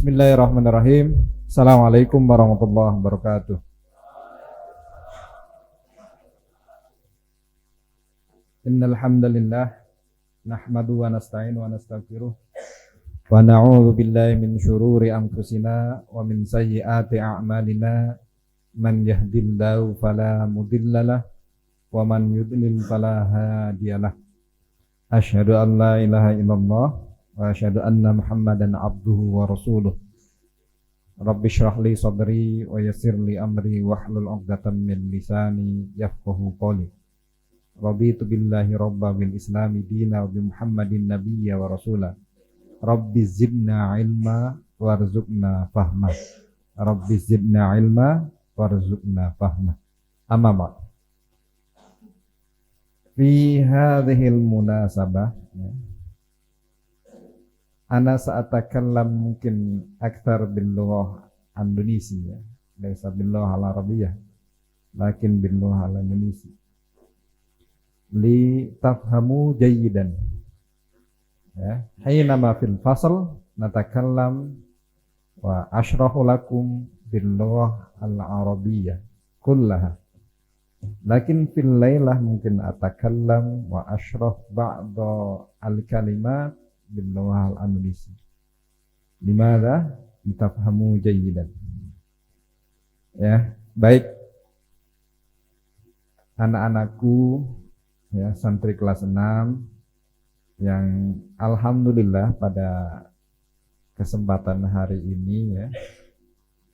Bismillahirrahmanirrahim. Assalamualaikum warahmatullahi wabarakatuh. Innal hamdalillah nahmadu wa nasta'inu wa nastaghfiruh wa na'udzu billahi min syururi anfusina wa min sayyiati a'malina. Man yahdihillahu fala mudhillalah wa man yudlil fala hadiyalah. Asyhadu an la ilaha illallah wa asyhadu anna Muhammadan abduhu wa rasuluh. Rabbi shrah li sadri wa yassir li amri wahlul 'uqdatam min lisani yafqahu qawli. Raditu billahi rabba bil islami dina wa bi Muhammadin nabiyya wa rasula. Rabbi zidna ilma warzuqna fahma. Rabbi zidna ilma warzuqna fahma. Amma ba'd. Fi hadhil munasabah ana sa'atakallam mungkin akthar bil lughah Indonesia, laisa bil lughah al arabiyyah, lakin bil lughah al Indonesia. Li tafhamu jayyidan. Ya, hainama fil fasl natakallam wa ashrahu lakum bil lughah al arabiyyah kullaha. Lakin fil lailah mungkin atakallam wa ashrah ba'da al kalimat bil lughah al Indonesia. Limadha? Litafhamu jayyidan. Ya, baik anak-anakku ya, santri kelas 6 yang alhamdulillah pada kesempatan hari ini ya,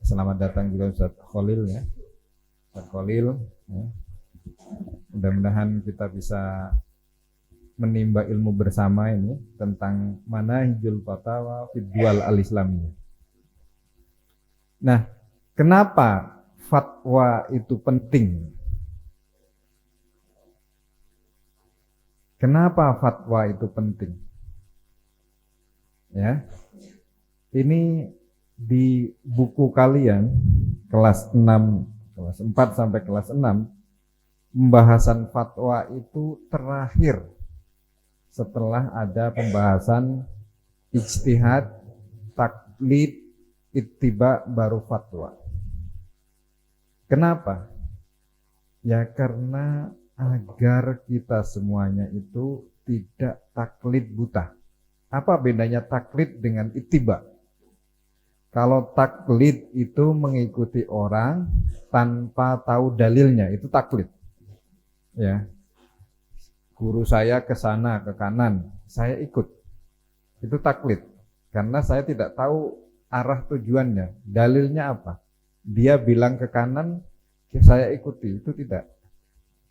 selamat datang juga Ustaz Khalil ya, Ustaz Khalil ya. Mudah-mudahan kita bisa menimba ilmu bersama ini tentang manahijul fatawa fid dual al-islamiyah. Nah, kenapa fatwa itu penting? Kenapa fatwa itu penting? Ya. Ini di buku kalian kelas 6, kelas 4 sampai kelas 6, pembahasan fatwa itu terakhir setelah ada pembahasan ijtihad, taklid, ittiba, baru fatwa. Kenapa? Ya karena agar kita semuanya itu tidak taklid buta. Apa bedanya taklid dengan ittiba? Kalau taklid itu mengikuti orang tanpa tahu dalilnya, itu taklid. Ya. Guru saya ke sana, ke kanan, saya ikut. Itu taklid. Karena saya tidak tahu arah tujuannya, dalilnya apa. Dia bilang ke kanan, saya ikuti, itu tidak.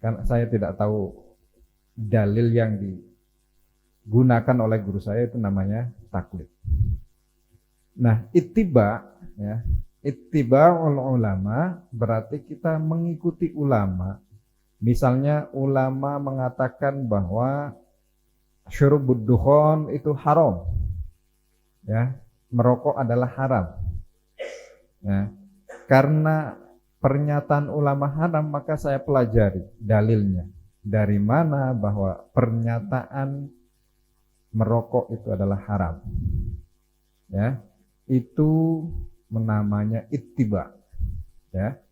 Karena saya tidak tahu dalil yang digunakan oleh guru saya, itu namanya taklid. Nah, ittiba ya, ittiba ulama berarti kita mengikuti ulama. Misalnya ulama mengatakan bahwa syurubud dukhon itu haram. Ya, merokok adalah haram. Ya, karena pernyataan ulama haram, maka saya pelajari dalilnya. Dari mana bahwa pernyataan merokok itu adalah haram. Ya, itu namanya ittiba. Ya.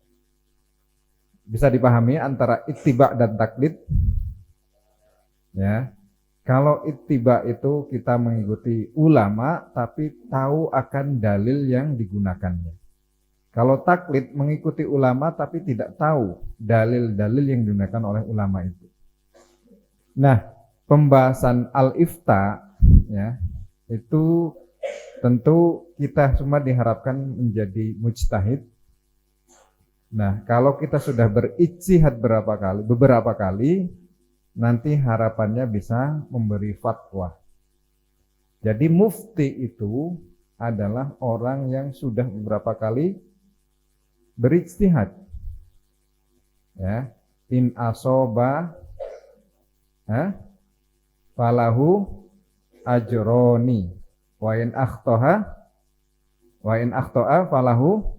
Bisa dipahami antara ittiba dan taklid? Ya. Kalau ittiba itu kita mengikuti ulama tapi tahu akan dalil yang digunakannya. Kalau taklid mengikuti ulama tapi tidak tahu dalil-dalil yang digunakan oleh ulama itu. Nah, pembahasan al-ifta ya, itu tentu kita semua diharapkan menjadi mujtahid. Nah, kalau kita sudah berijtihad beberapa kali, nanti harapannya bisa memberi fatwa. Jadi mufti itu adalah orang yang sudah beberapa kali berijtihad. Ya, in asoba falahu ajroni wa in akhtoha falahu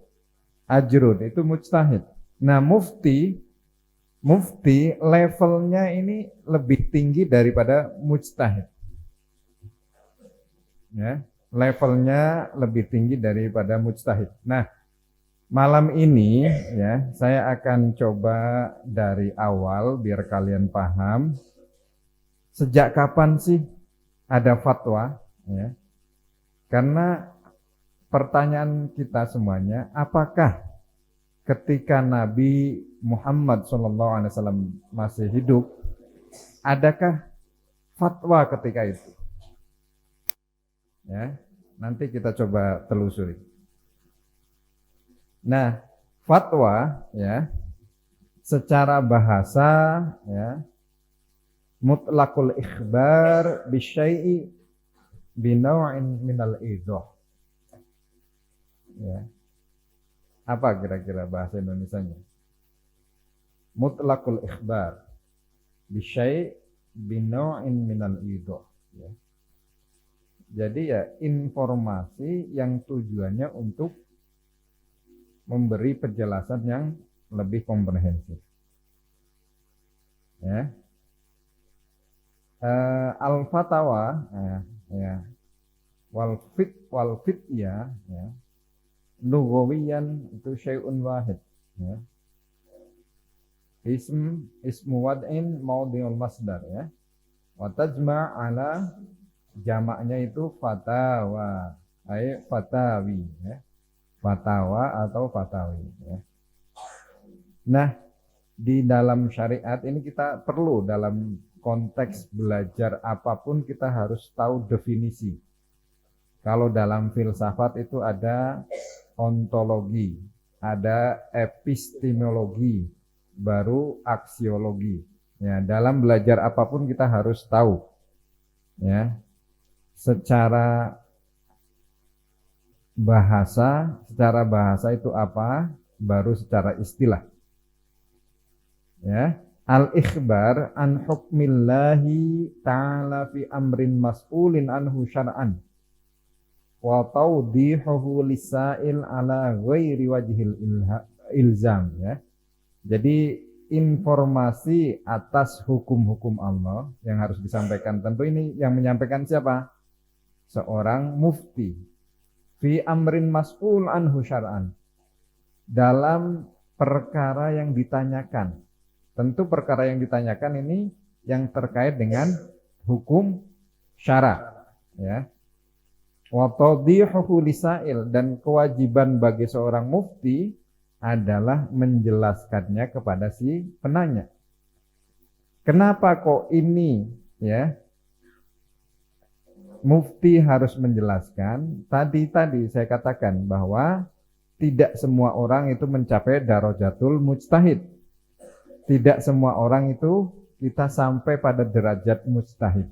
ajrun. Itu mujtahid. Nah, mufti levelnya ini lebih tinggi daripada mujtahid. Ya, levelnya lebih tinggi daripada mujtahid. Nah, malam ini ya saya akan coba dari awal biar kalian paham sejak kapan sih ada fatwa ya. Karena pertanyaan kita semuanya, apakah ketika Nabi Muhammad SAW masih hidup, adakah fatwa ketika itu? Ya, nanti kita coba telusuri. Nah, fatwa ya, secara bahasa ya, mutlaqul ikhbar bisyai'i binaw'in minal idzah. Ya. Apa kira-kira bahasa Indonesianya? Mutlaqul ikhbar bisyai' binaw'in minal idzah. Ya. Jadi ya informasi yang tujuannya untuk memberi penjelasan yang lebih komprehensif. Ya. Al-fatawa ya. Wal fitya ya. Lughawiyan itu syai'un wahid ya. Ismu wad'in maudhi'ul masdar ya. Wa tajma' ala jamaknya itu fatawa, ay fatawi ya. Fatawa atau fatawi ya. Nah, di dalam syariat ini kita perlu dalam konteks belajar apapun kita harus tahu definisi. Kalau dalam filsafat itu ada ontologi, ada epistemologi, baru aksiologi. Ya, dalam belajar apapun kita harus tahu ya. Secara bahasa itu apa, baru secara istilah. Ya, al-ikhbar an hukmillahi ta'ala fi amrin mas'ulin anhu syar'an wa tawdihuhu lisail ala ghairi wajhil ilzam ya. Jadi informasi atas hukum-hukum Allah yang harus disampaikan, tentu ini yang menyampaikan siapa? Seorang mufti. Fi amrin mas'ul anhu syar'an, dalam perkara yang ditanyakan. Tentu perkara yang ditanyakan ini yang terkait dengan hukum syara ya. Wa tawdihuhu lisail, dan kewajiban bagi seorang mufti adalah menjelaskannya kepada si penanya. Kenapa kok ini ya mufti harus menjelaskan? Tadi saya katakan bahwa tidak semua orang itu mencapai darajatul mujtahid. Tidak semua orang itu kita sampai pada derajat mujtahid.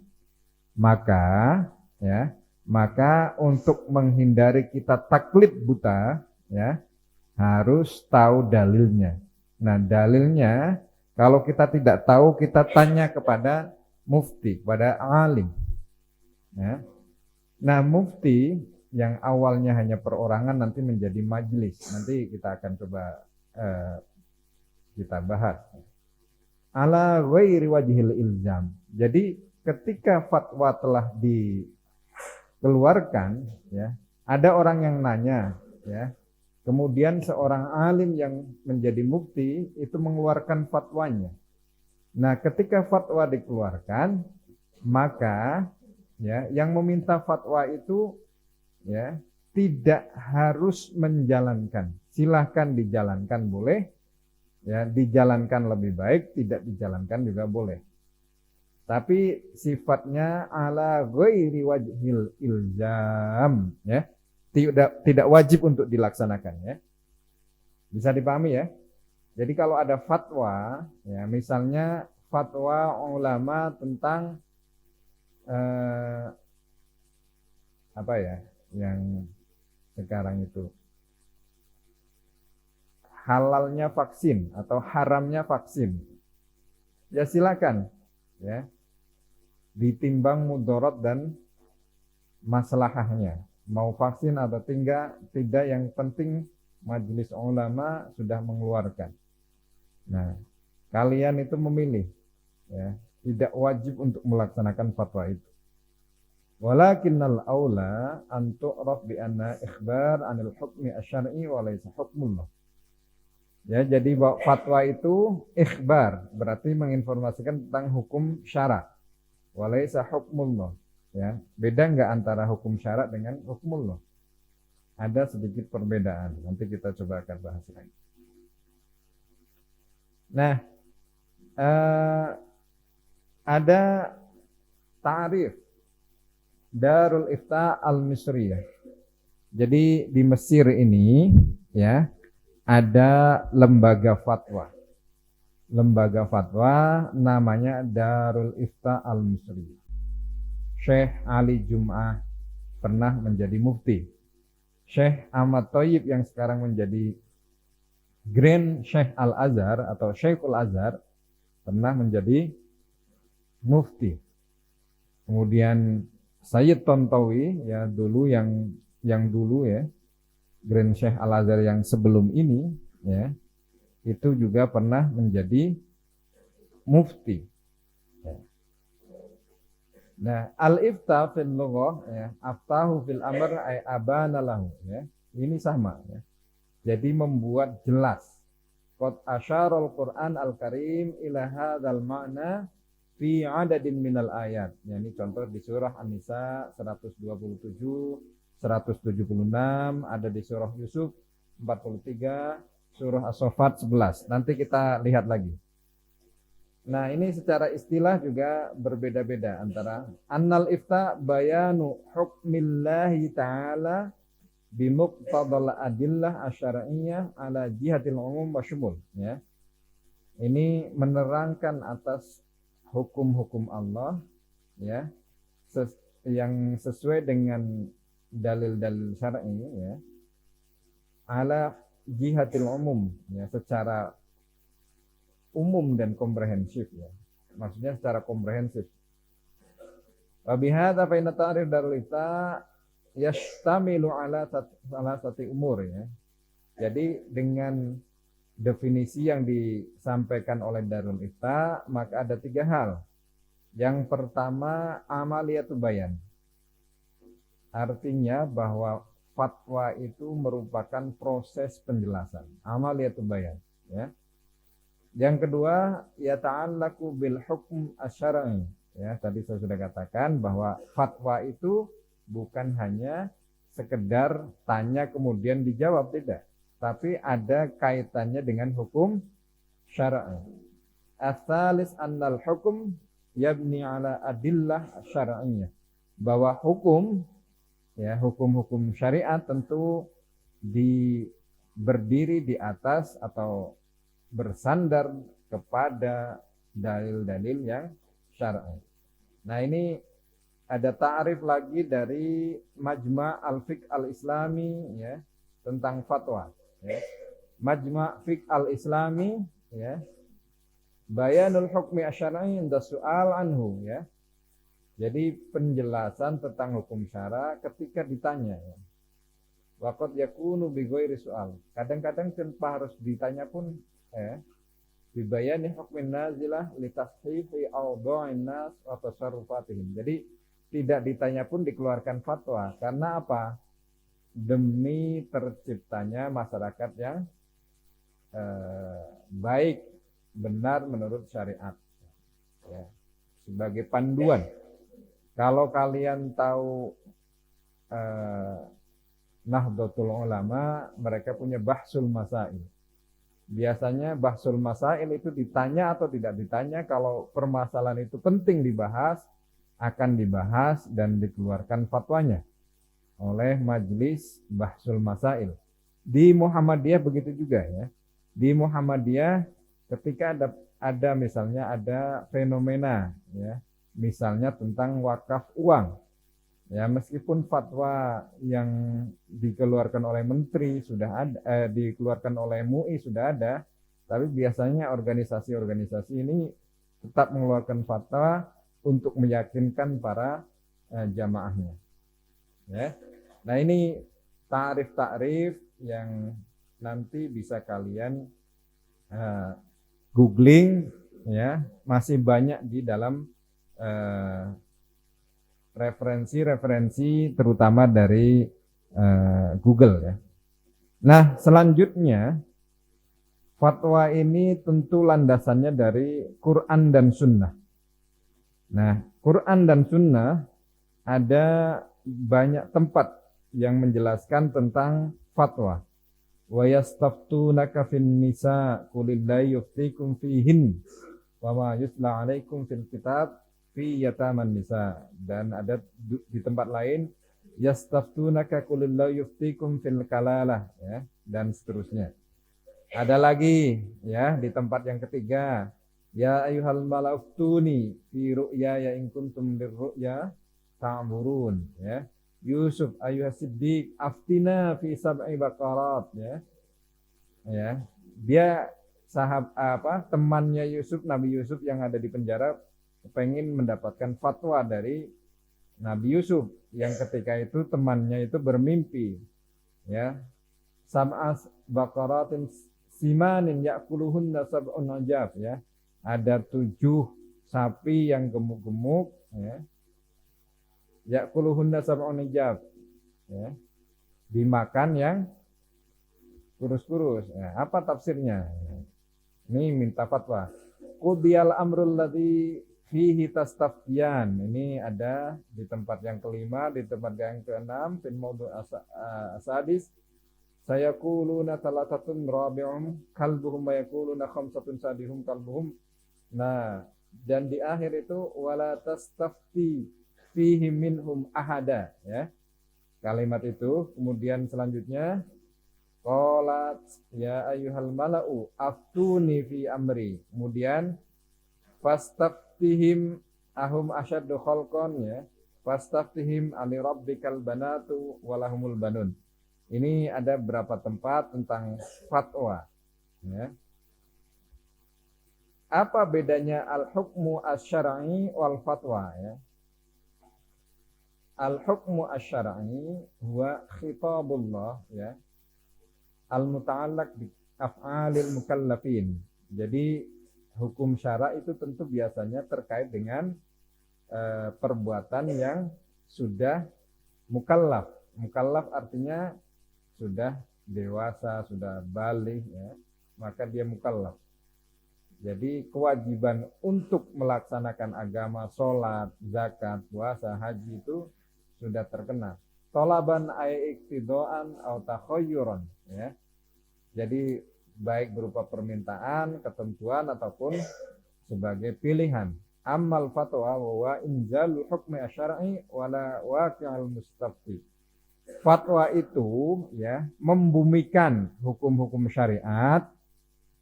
Maka untuk menghindari kita taklid buta ya, harus tahu dalilnya. Nah, dalilnya kalau kita tidak tahu, kita tanya kepada mufti, kepada alim. Ya. Nah, mufti yang awalnya hanya perorangan nanti menjadi majelis. Nanti kita akan coba kita bahas. Ala ghairi wajhil ilzam. Jadi ketika fatwa telah dikeluarkan, ya, ada orang yang nanya, ya. Kemudian seorang alim yang menjadi mufti itu mengeluarkan fatwanya. Nah, ketika fatwa dikeluarkan, maka ya, yang meminta fatwa itu ya tidak harus menjalankan. Silahkan dijalankan boleh, ya dijalankan lebih baik, tidak dijalankan juga boleh. Tapi sifatnya ala ghairi wajhil ilzam, ya. Tidak wajib untuk dilaksanakan ya. Bisa dipahami ya? Jadi kalau ada fatwa, ya misalnya fatwa ulama tentang apa ya yang sekarang itu halalnya vaksin atau haramnya vaksin, ya silakan ya ditimbang mudarat dan maslahahnya, mau vaksin atau tidak yang penting majelis ulama sudah mengeluarkan. Nah, kalian itu memilih ya, tidak wajib untuk melaksanakan fatwa itu. Walakinnal aula an tu'raf bi anna ikhbar 'anil hukmi asy-syar'i wa laysa hukmullah. Ya, jadi fatwa itu ikhbar, berarti menginformasikan tentang hukum syara. Wa laysa hukmullah. Ya, beda enggak antara hukum syara dengan hukmullah? Ada sedikit perbedaan. Nanti kita coba akan bahas lagi. Nah, ada ta'rif Darul Ifta Al-Misriyah. Jadi di Mesir ini ya ada lembaga fatwa. Lembaga fatwa namanya Darul Ifta Al-Misriyah. Syekh Ali Jum'ah pernah menjadi mufti. Syekh Ahmad Thayyib yang sekarang menjadi Grand Syekh Al-Azhar atau Syekhul Azhar pernah menjadi mufti. Kemudian Sayyid Tontowi ya dulu yang dulu ya Grand Syekh Al-Azhar yang sebelum ini ya itu juga pernah menjadi mufti. Nah, al-ifta fil lughah ya, aftahu fil amr ay abana lahu ya. Ini sama ya. Jadi membuat jelas. Qad asyaral Qur'an al-Karim ila hadzal ma'na fi adadin minal ayat. Ya, ini contoh di surah An-Nisa 127, 176, ada di surah Yusuf 43, surah As-Saffat 11. Nanti kita lihat lagi. Nah, ini secara istilah juga berbeda-beda antara annal ifta bayanu hukmillahi ta'ala bimuqtadal adillah asyar'iyyah ala jihatil umum wa syumul ya. Ini menerangkan atas hukum-hukum Allah ya yang sesuai dengan dalil-dalil syar'i ya ala jihatil umum ya secara umum dan komprehensif ya. Maksudnya secara komprehensif. Wa bihadza fa inna ta'rif darul ifta yastamilu ala salah satu umur ya. Jadi dengan definisi yang disampaikan oleh Darul Ifta maka ada 3 hal. Yang pertama amaliyatu bayan. Artinya bahwa fatwa itu merupakan proses penjelasan. Amaliyatu bayan ya. Yang kedua, ya ta'allaku bil hukm asy-syar'i. Ya, tadi saya sudah katakan bahwa fatwa itu bukan hanya sekedar tanya kemudian dijawab, tidak. Tapi ada kaitannya dengan hukum syar'i. Ats-tsalis annal hukm yabni ala adillah syar'iyyah. Bahwa hukum ya, hukum-hukum syariat tentu berdiri di atas atau bersandar kepada dalil-dalil yang syar'i. Nah, ini ada ta'rif lagi dari Majma' al-Fiqh al-Islami ya tentang fatwa ya. Majma' Fiqh al-Islami ya. Bayanul hukmi asy-syar'i inda su'al anhu ya. Jadi penjelasan tentang hukum syara ketika ditanya ya. Waqad yakunu bi ghairi su'al. Kadang-kadang tanpa harus ditanya pun bibayani hukmin nazilah litashihi awdha'in nas wa tasarrufatihim. Jadi tidak ditanya pun dikeluarkan fatwa. Karena apa? Demi terciptanya masyarakat yang baik, benar menurut syariat ya. Sebagai panduan. Kalau kalian tahu Nahdlatul Ulama, mereka punya bahsul masail. Biasanya bahsul masail itu ditanya atau tidak ditanya, kalau permasalahan itu penting dibahas, akan dibahas dan dikeluarkan fatwanya oleh majelis bahsul masail. Di Muhammadiyah begitu juga ya. Di Muhammadiyah ketika ada misalnya ada fenomena ya, misalnya tentang wakaf uang. Ya, meskipun fatwa yang dikeluarkan oleh menteri sudah ada, dikeluarkan oleh MUI sudah ada, tapi biasanya organisasi-organisasi ini tetap mengeluarkan fatwa untuk meyakinkan para jamaahnya. Ya. Nah, ini ta'rif-ta'rif yang nanti bisa kalian googling ya, masih banyak di dalam referensi-referensi terutama dari Google ya. Nah, selanjutnya fatwa ini tentu landasannya dari Quran dan Sunnah. Nah, Quran dan Sunnah ada banyak tempat yang menjelaskan tentang fatwa. Wa yastaftunaka fin nisa qulillahi yuftikum fihin wa ma yutla 'alaikum fil kitab fi yataman nisa. Dan ada di tempat lain yastaftunaka qulillahi yuftikum fil kalalah ya, dan seterusnya. Ada lagi ya di tempat yang ketiga, ya ayyuhal malauftuni fi ru'ya ya in kuntum lirru'ya ta'burun ya. Yusuf ayyuhas siddiq aftina fi sab'i baqarat ya. Ya. Dia temannya Yusuf, Nabi Yusuf yang ada di penjara pengen mendapatkan fatwa dari Nabi Yusuf yang ketika itu temannya itu bermimpi ya. Sab'as baqaratin simanin ya'kuluhunna sab'un ajab ya. Ada 7 sapi yang gemuk-gemuk ya. Ya'kuluhunna sab'un ajab ya. Dimakan yang kurus-kurus. Ya, apa tafsirnya? Ini minta fatwa. Qudiyal amrul ladzi fihi tastaftiyan. Ini ada di tempat yang kelima, di tempat yang keenam, fil maudu asadis. Sayaquluna thalathatun rabi'um kalbuhum wa yaquluna khamsatun sadihum kalbuhum. Nah, dan di akhir itu wala tastafti fihi minhum ahada ya. Kalimat itu kemudian selanjutnya qalat ya ayyuhal mala'u aftuni fi amri. Kemudian fastaftihim ahum asyaddu khalqan ya. Fastaftihim ali rabbikal banatu walahumul banun. Ini ada beberapa tempat tentang fatwa ya. Apa bedanya al-hukmu asy-syar'i wal fatwa ya? Al-hukmu asy-syar'i huwa khitabullah ya. Al-muta'allaq bi af'alil mukallafin. Jadi hukum syara itu tentu biasanya terkait dengan perbuatan yang sudah mukallaf. Mukallaf artinya sudah dewasa, sudah baligh ya, maka dia mukallaf. Jadi kewajiban untuk melaksanakan agama, sholat, zakat, puasa, haji itu sudah terkena. Tolaban ay iktidaan atau takhayyuran ya. Jadi baik berupa permintaan, ketentuan ataupun sebagai pilihan. Amal fatwa wa inzalul hukmi asy-syar'i wala waqi'al mustafti. Fatwa itu ya membumikan hukum-hukum syariat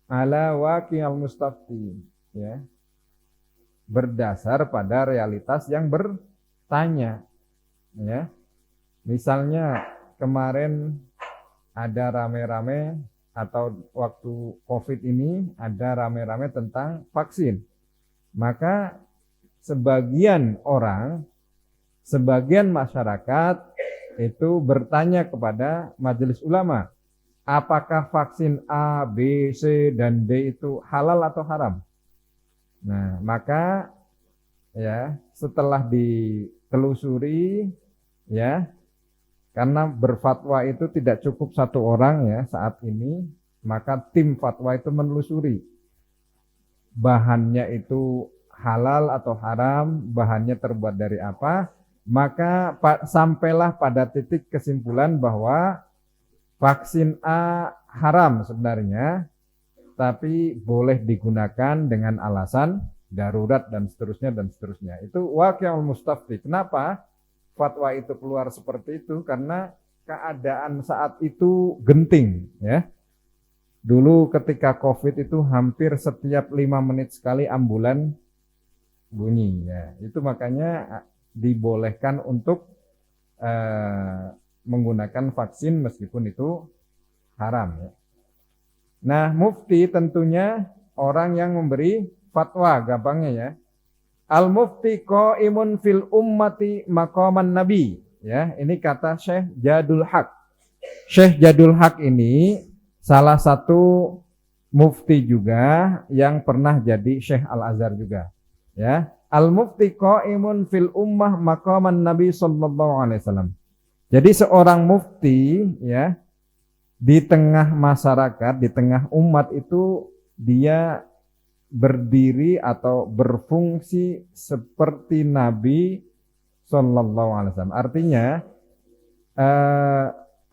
ala waqi'al mustafti ya. Berdasar pada realitas yang bertanya ya. Misalnya kemarin ada rame-rame atau waktu Covid ini ada rame-rame tentang vaksin. Maka sebagian orang, sebagian masyarakat itu bertanya kepada majelis ulama, apakah vaksin A, B, C, dan D itu halal atau haram? Nah, maka ya setelah ditelusuri ya, karena berfatwa itu tidak cukup satu orang ya saat ini, maka tim fatwa itu menelusuri bahannya itu halal atau haram, bahannya terbuat dari apa, maka sampailah pada titik kesimpulan bahwa vaksin A haram sebenarnya, tapi boleh digunakan dengan alasan darurat dan seterusnya dan seterusnya. Itu waqi'ul mustafti. Kenapa fatwa itu keluar seperti itu? Karena keadaan saat itu genting ya. Dulu ketika Covid itu hampir setiap 5 menit sekali ambulan bunyi ya. Itu makanya dibolehkan untuk menggunakan vaksin meskipun itu haram ya. Nah, mufti tentunya orang yang memberi fatwa, gampangnya ya. Al-mufti qaimun fil ummati maqaman nabi ya. Ini kata Syekh Jadul Haq. Syekh Jadul Haq ini salah satu mufti juga yang pernah jadi Syekh Al-Azhar juga ya. Al-mufti qaimun fil ummah maqaman Nabi sallallahu alaihi wasallam. Jadi seorang mufti ya di tengah masyarakat, di tengah umat itu dia berdiri atau berfungsi seperti Nabi sallallahu alaihi wasallam. Artinya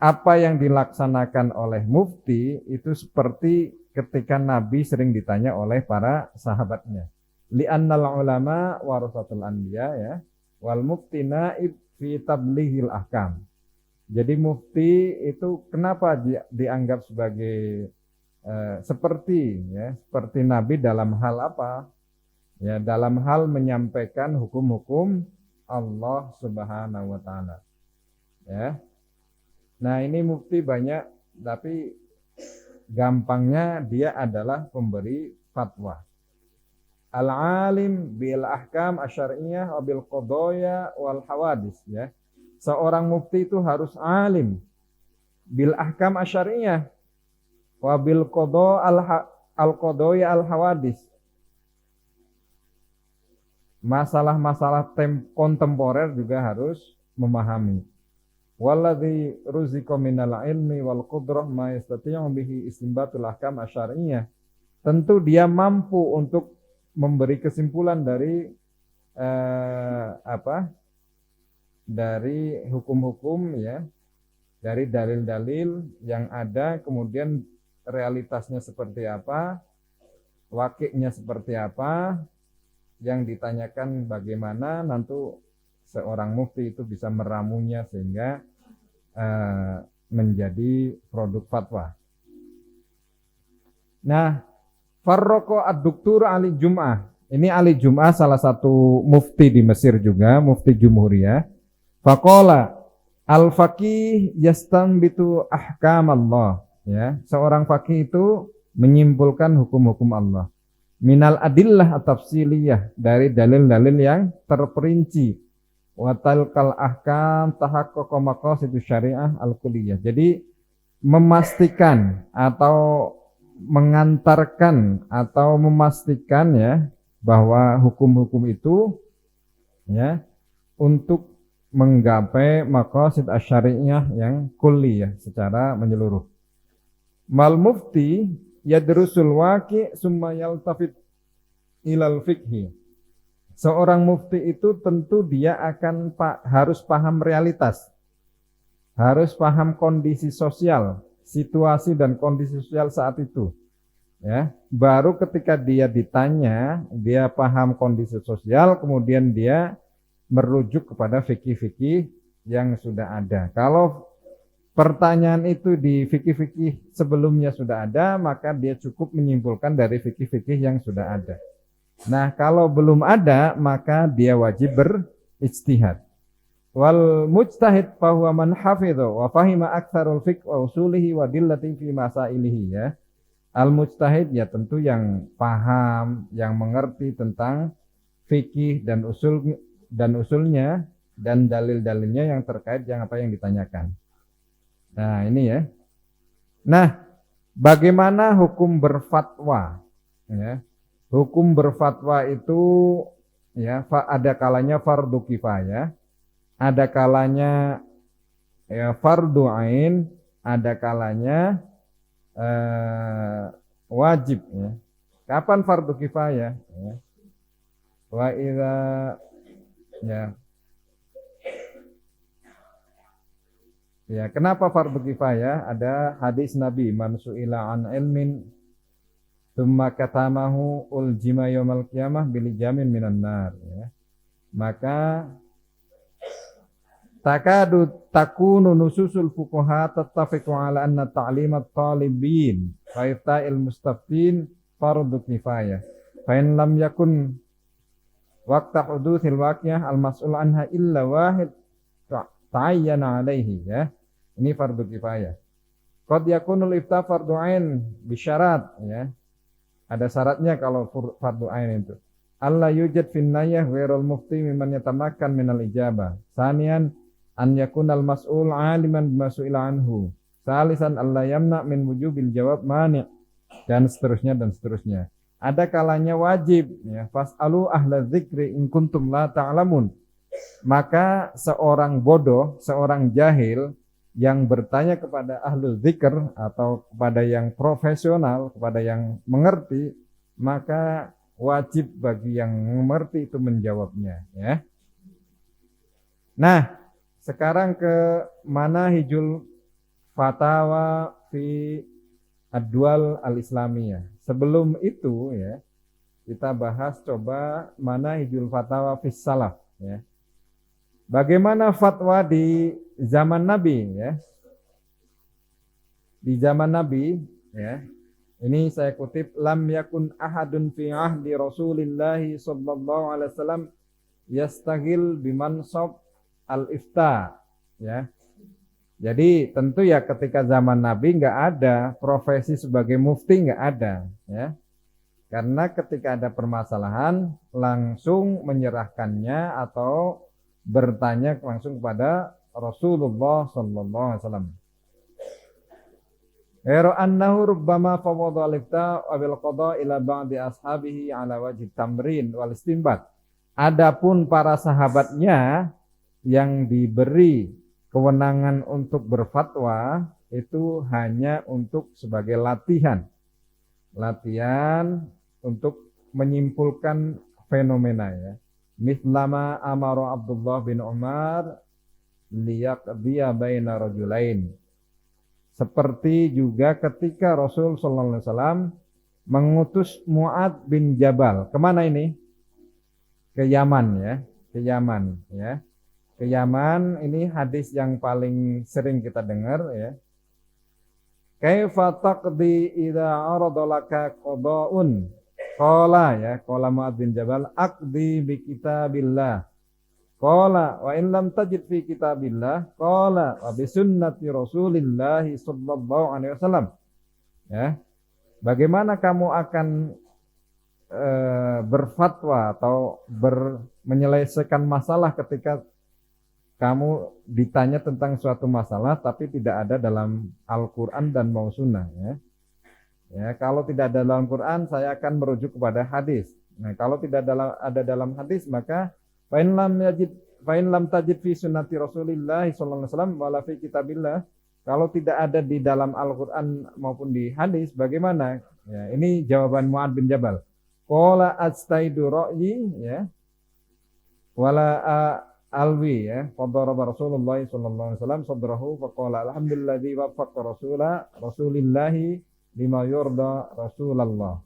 apa yang dilaksanakan oleh mufti itu seperti ketika Nabi sering ditanya oleh para sahabatnya. Li'annal ulama warasatul anbiya ya, wal mufti naib fi tablighil ahkam. Jadi mufti itu kenapa dianggap sebagai seperti Nabi dalam hal apa? Ya, dalam hal menyampaikan hukum-hukum Allah Subhanahu wa taala. Ya. Nah, ini mufti banyak, tapi gampangnya dia adalah pemberi fatwa. Al-alim bil ahkam asyariyah wa bil qadaya wal hawadis ya. Seorang mufti itu harus alim bil ahkam asyariyah wa bil qada al qadaya al hawadis. Masalah-masalah kontemporer juga harus memahami. Walladzi ruziqa minal ilmi wal qudrah ma yastati'u bihi istinbatul ahkam asyariyah. Tentu dia mampu untuk memberi kesimpulan dari dari hukum-hukum ya, dari dalil-dalil yang ada, kemudian realitasnya seperti apa, wakilnya seperti apa, yang ditanyakan bagaimana, nanti seorang mufti itu bisa meramunya sehingga menjadi produk fatwa. Nah, Farroko ad-Duktur Ali Jum'ah. Ini Ali Jum'ah salah satu mufti di Mesir juga, mufti Jumhuriyah. Faqala al-faqih yastanbitu ahkam Allah. Ya, seorang faqih itu menyimpulkan hukum-hukum Allah. Minal adillah at-tafsiliyah, dari dalil-dalil yang terperinci. Wa talqal ahkam tahaqqaqa maqasidus syariah al-kulliyah. Jadi memastikan atau mengantarkan atau memastikan ya bahwa hukum-hukum itu ya untuk menggapai maqasid asyariyah yang kulliyah secara menyeluruh. Mal mufti yadrusul waqi' summa yaltafit ilal fiqhi. Seorang mufti itu tentu dia akan harus paham realitas, harus paham kondisi sosial, situasi dan kondisi sosial saat itu. Ya, baru ketika dia ditanya, dia paham kondisi sosial, kemudian dia merujuk kepada fikih-fikih yang sudah ada. Kalau pertanyaan itu di fikih-fikih sebelumnya sudah ada, maka dia cukup menyimpulkan dari fikih-fikih yang sudah ada. Nah, kalau belum ada, maka dia wajib berijtihad. Wal mujtahid fahuwa man hafidha wa fahima aktsarul fiqh wa usulihi wa dillati fi masailihi ya. Al mujtahid ya tentu yang paham, yang mengerti tentang fikih dan usulnya dan dalil-dalilnya yang terkait yang apa yang ditanyakan. Nah, ini ya. Nah, bagaimana hukum berfatwa ya? Hukum berfatwa itu ya ada kalanya fardu kifayah, ada kalanya ya fardu ain, ada kalanya wajib ya. Kapan fardu kifayah ya? Wa idza ya. Ya, kenapa fardu kifayah? Ada hadis Nabi, man su'ila an ilmin tsumma katamahu uljima yaumil qiyamah bil jamin minan nar ya. Maka takadu takunu nususul fuqaha tattafiqu ala anna ta'limat talibin wa ifta'il mustaftin fardu kifayah. Fa in lam yakun waqta huduthil waqiyah al-mas'ul anha illa wahid ta'ayyana alaihi ya. Ini fardu kifayah. Qad yakunul ifta fardu ain bisyarat ya. Ada syaratnya kalau fardu ain itu. Allah yujad fin nayyah ghairul mufti mimman yatamakkan minal ijabah. Sanian an yakunal mas'ul aliman bima su'ila anhu. Salisan Allah yamna min wujubil jawab mani', dan seterusnya dan seterusnya. ada kalanya wajib, ya, fas'alu ahla dzikri in kuntum la ta'lamun. Maka seorang bodoh, seorang jahil yang bertanya kepada ahlu dzikr atau kepada yang profesional, kepada yang mengerti, maka wajib bagi yang mengerti itu menjawabnya, ya. Nah, sekarang ke Manahijul Fatawa fi Ad-Dual Al-Islamiyah. Sebelum itu, ya, kita bahas coba Manahijul Fatawa fi Salaf, ya. Bagaimana fatwa di zaman Nabi, ya? Di zaman Nabi, ya. Ini saya kutip, lam yakun ahadun fi ahdi Rasulillah sallallahu alaihi wasallam yastaghil bimansab al-ifta, ya. Jadi tentu ya ketika zaman Nabi nggak ada profesi sebagai mufti, nggak ada, ya. Karena ketika ada permasalahan langsung menyerahkannya atau bertanya langsung kepada Rasulullah sallallahu alaihi wasallam. Ghairu annahu rubbama fawwadha al-ifta wa bil qada ila ba'di ashabihi ala wajhi tamrin wal istinbat. Adapun para sahabatnya yang diberi kewenangan untuk berfatwa itu hanya untuk sebagai latihan untuk menyimpulkan fenomena, ya. Mislama amara Abdullah bin Umar liyaqdiya baina rajulain. Seperti juga ketika Rasul sallallahu alaihi wasallam mengutus Mu'ad bin Jabal. Kemana ini? Ke Yaman, ya. Ke Yaman, ya. Ke Yaman, ini hadis yang paling sering kita dengar, ya. Kaifa taqdi idza arada laka qada'un. Qala, ya, qala Mu'ad bin Jabal, aqdi bi kitabillah. Qala wa in lam tajid fi kitabillah, qala wa bi sunnati Rasulillah sallallahu alaihi wasallam. Ya. Bagaimana kamu akan berfatwa atau menyelesaikan masalah ketika kamu ditanya tentang suatu masalah tapi tidak ada dalam Al-Qur'an dan mau sunnah, ya. Ya, kalau tidak ada dalam Quran, saya akan merujuk kepada hadis. Nah, kalau tidak ada dalam hadis, maka fa in lam tajid fi sunnati Rasulillah sallallahu alaihi wasallam wala fi kitabillah. Kalau tidak ada di dalam Al-Qur'an maupun di hadis, bagaimana? Ya, ini jawaban Mu'ad bin Jabal. Qala astaidu ra'yi, ya. Wala alwi, ya. Fadaraba Rasulullah sallallahu alaihi wasallam sadrahu faqala alhamdulilladzi waffaqa rasulillahi lima yurda Rasulullah.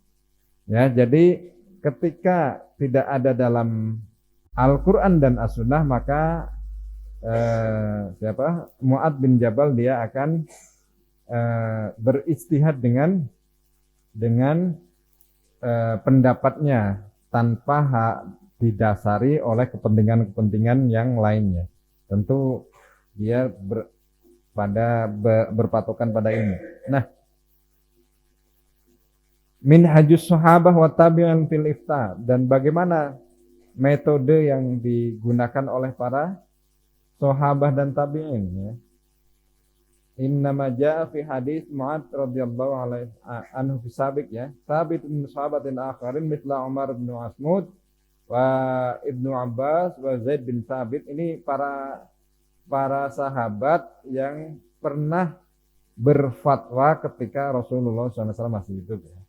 Ya, jadi ketika tidak ada dalam Al-Quran dan As-Sunnah, maka Mu'ad bin Jabal dia akan beristihad dengan pendapatnya tanpa didasari oleh kepentingan-kepentingan yang lainnya. Tentu dia berpatokan pada ini. Nah, minhajus sahabah wa tabi'in fil ifta, dan bagaimana metode yang digunakan oleh para sahabah dan tabi'in, ya. Innama jaa fi hadis Mu'ad radhiyallahu anhu fi sabiq, ya. Sabit min sahabatin akharin mithla Umar bin Asmud wa Ibnu Abbas wa Zaid bin Sabit. Ini para sahabat yang pernah berfatwa ketika Rasulullah SAW masih hidup, ya.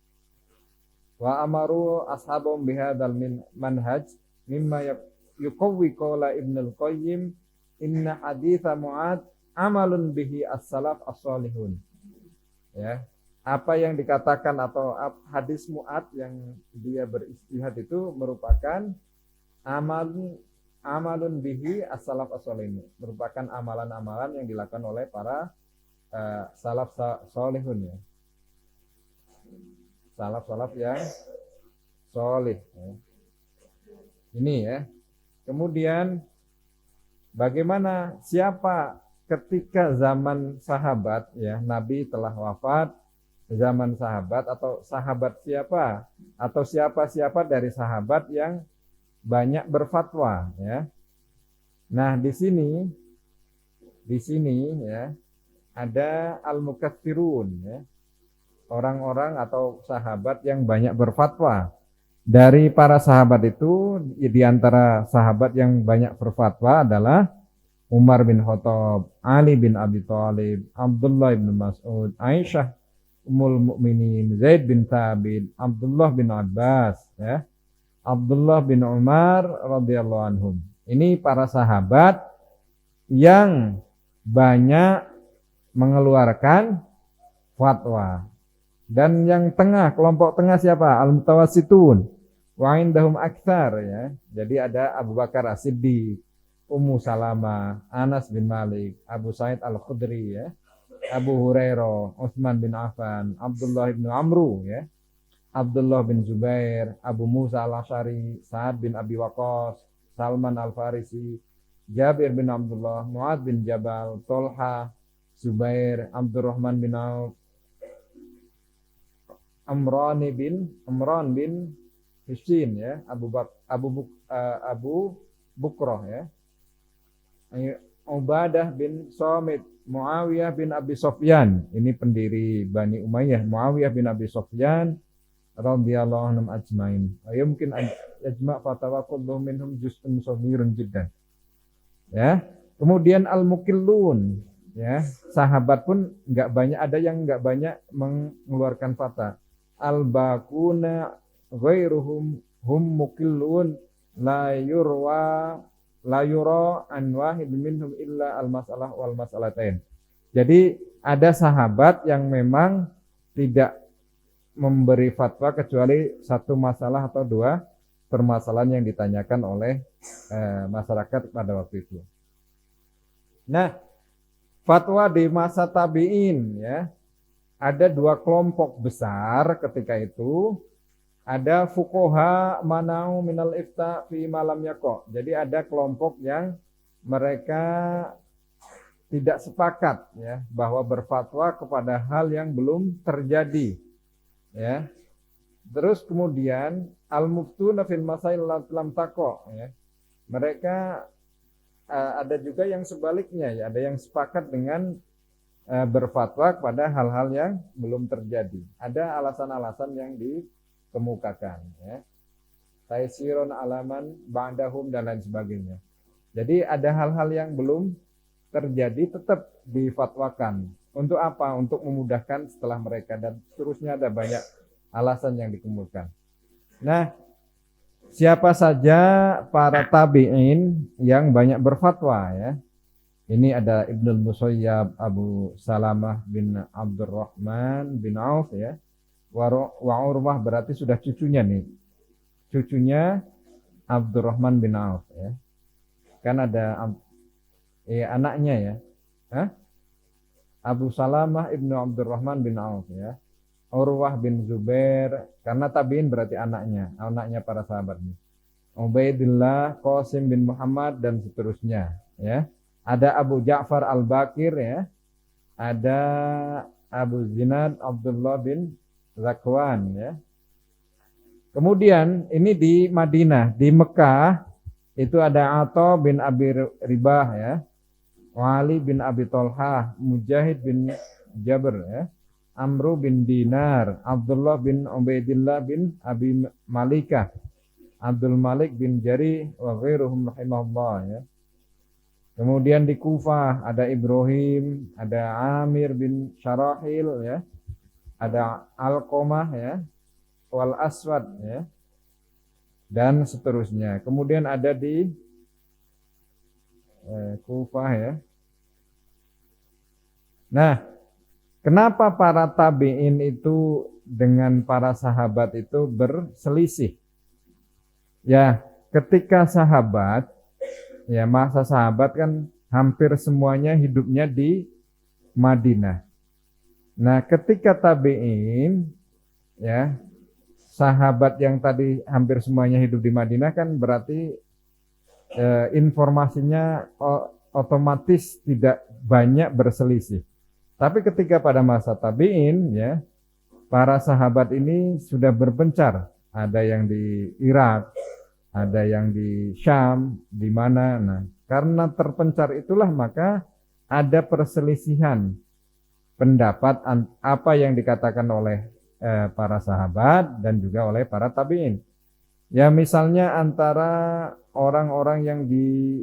Wa amaru ashabum bihadzal manhaj mimma yuqawwi qala Ibnu al-Qayyim inna haditha Mu'ad amalun bihi as-salaf as-salihun. Ya, apa yang dikatakan atau hadis Mu'ad yang dia beristihad itu merupakan amalun bihi as-salaf as-salihun, merupakan amalan-amalan yang dilakukan oleh para salaf salihun, ya. Salaf yang soleh, ya. Ini, ya. Kemudian bagaimana, siapa ketika zaman sahabat, ya, Nabi telah wafat, zaman sahabat atau sahabat siapa atau siapa dari sahabat yang banyak berfatwa, ya. Nah, di sini ya ada al-mukatsirun, ya. orang-orang atau sahabat yang banyak berfatwa. Dari para sahabat itu, di antara sahabat yang banyak berfatwa adalah Umar bin Khattab, Ali bin Abi Thalib, Abdullah bin Mas'ud, Aisyah Ummul Mukminin, Zaid bin Thabit, Abdullah bin Abbas, ya, Abdullah bin Umar radhiyallahu anhum. Ini para sahabat yang banyak mengeluarkan fatwa. Dan yang tengah, kelompok tengah siapa? Al-Mutawassitun. Wa indahum aktsar, ya. Jadi ada Abu Bakar As-Siddiq, Ummu Salamah, Anas bin Malik, Abu Sa'id Al-Khudri, ya. Abu Hurairah, Utsman bin Affan, Abdullah bin Amru, ya. Abdullah bin Zubair, Abu Musa Al-Asy'ari, Sa'ad bin Abi Waqqas, Salman Al-Farisi, Jabir bin Abdullah, Mu'adz bin Jabal, Tolha, Zubair, Abdurrahman bin Auf, Amran bin Husain, ya, Abu Bukrah, ya. Ubadah bin Samit, Muawiyah bin Abi Sufyan, ini pendiri Bani Umayyah, Muawiyah bin Abi Sufyan radhiyallahu anhum ajmain. Mungkin ajma' fatwa kullu minhum juz'un saghirun jiddan. Ya. Kemudian al-muqillun, ya, sahabat pun enggak banyak, ada yang enggak banyak mengeluarkan fatwa. Al-baquna ghairuhum hum muqillun la yura an wahid minhum illa al-mas'alah wal mas'alatain. Jadi ada sahabat yang memang tidak memberi fatwa kecuali satu masalah atau dua permasalahan yang ditanyakan oleh masyarakat pada waktu itu. Nah, fatwa di masa tabi'in, ya, ada dua kelompok besar ketika itu. Ada fuqaha manau minal ifta fi malam yaqo. Jadi ada kelompok yang mereka tidak sepakat, ya, bahwa berfatwa kepada hal yang belum terjadi, ya. Terus kemudian al-muftuna fil masail lam taqo, ya. Mereka ada juga yang sebaliknya, ya, ada yang sepakat dengan berfatwa kepada hal-hal yang belum terjadi. Ada alasan-alasan yang dikemukakan, ya. Taisirun alaman ba'dahum dan lain sebagainya. Jadi ada hal-hal yang belum terjadi tetap difatwakan. Untuk apa? Untuk memudahkan setelah mereka, dan seterusnya ada banyak alasan yang dikemukakan. Nah, siapa saja para tabi'in yang banyak berfatwa, ya? Ini ada Ibnul Musayyab, Abu Salamah bin Abdurrahman bin Auf, ya. Wa Urwah berarti sudah cucunya nih. Cucunya Abdurrahman bin Auf, ya. Kan ada anaknya, ya. Abu Salamah ibnu Abdurrahman bin Auf, ya. Urwah bin Zubair, karena tabi'in berarti anaknya para sahabat nih. Ubaidillah, Qasim bin Muhammad dan seterusnya, ya. Ada Abu Ja'far Al-Bakir, ya. Ada Abu Zinad Abdullah bin Zakwan, ya. Kemudian ini di Madinah, di Mekah itu ada Atha bin Abi Ribah, ya. Wali bin Abi Tolhah, Mujahid bin Jabr, ya. Amru bin Dinar, Abdullah bin Ubaidillah bin Abi Malikah, Abdul Malik bin Jari wa ghairuhum rahimahullah, ya. Kemudian di Kufah ada Ibrahim, ada Amir bin Syarahil, ya. Ada Alqamah, ya. Wal Aswad, ya. Dan seterusnya. Kemudian ada di Kufah, ya. Nah, kenapa para tabi'in itu dengan para sahabat itu berselisih? Ya, ketika sahabat, ya, masa sahabat kan hampir semuanya hidupnya di Madinah. Nah, ketika tabi'in, ya, sahabat yang tadi hampir semuanya hidup di Madinah kan berarti informasinya otomatis tidak banyak berselisih. Tapi ketika pada masa tabi'in, ya, para sahabat ini sudah berpencar. Ada yang di Irak, ada yang di Syam, di mana. Nah, karena terpencar itulah maka ada perselisihan pendapat apa yang dikatakan oleh para sahabat dan juga oleh para tabi'in. Ya misalnya antara orang-orang yang di